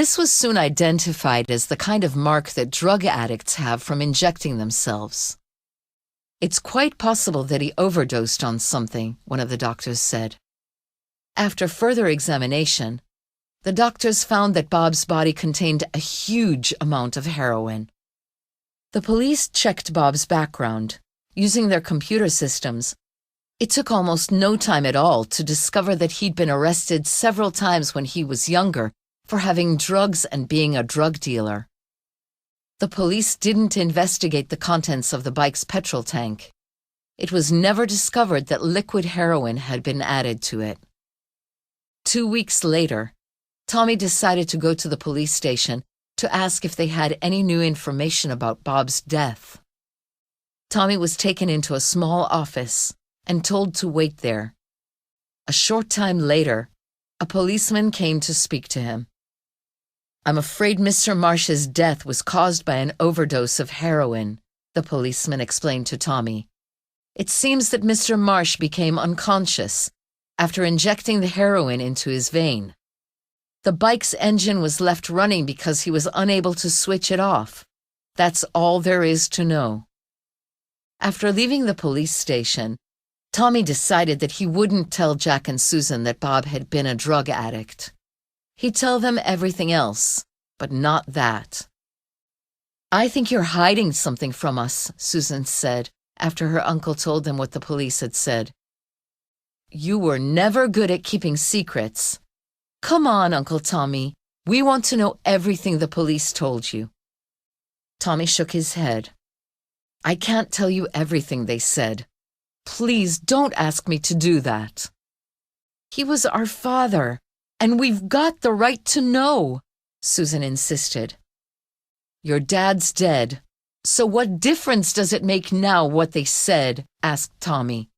This was soon identified as the kind of mark that drug addicts have from injecting themselves. It's quite possible that he overdosed on something, one of the doctors said. After further examination, the doctors found that Bob's body contained a huge amount of heroin. The police checked Bob's background. Using their computer systems, it took almost no time at all to discover that he'd been arrested several times when he was younger for having drugs and being a drug dealer. The police didn't investigate the contents of the bike's petrol tank. It was never discovered that liquid heroin had been added to it. 2 weeks later, Tommy decided to go to the police station to ask if they had any new information about Bob's death. Tommy was taken into a small office and told to wait there. A short time later, a policeman came to speak to him. "I'm afraid Mr. Marsh's death was caused by an overdose of heroin," the policeman explained to Tommy. "It seems that Mr. Marsh became unconscious after injecting the heroin into his vein. The bike's engine was left running because he was unable to switch it off. That's all there is to know." After leaving the police station, Tommy decided that he wouldn't tell Jack and Susan that Bob had been a drug addict. He'd tell them everything else, but not that. "I think you're hiding something from us," Susan said after her uncle told them what the police had said. "You were never good at keeping secrets. Come on, Uncle Tommy. We want to know everything the police told you." Tommy shook his head. "I can't tell you everything they said. Please don't ask me to do that." "He was our father, and we've got the right to know," Susan insisted. "Your dad's dead, so what difference does it make now what they said?" asked Tommy.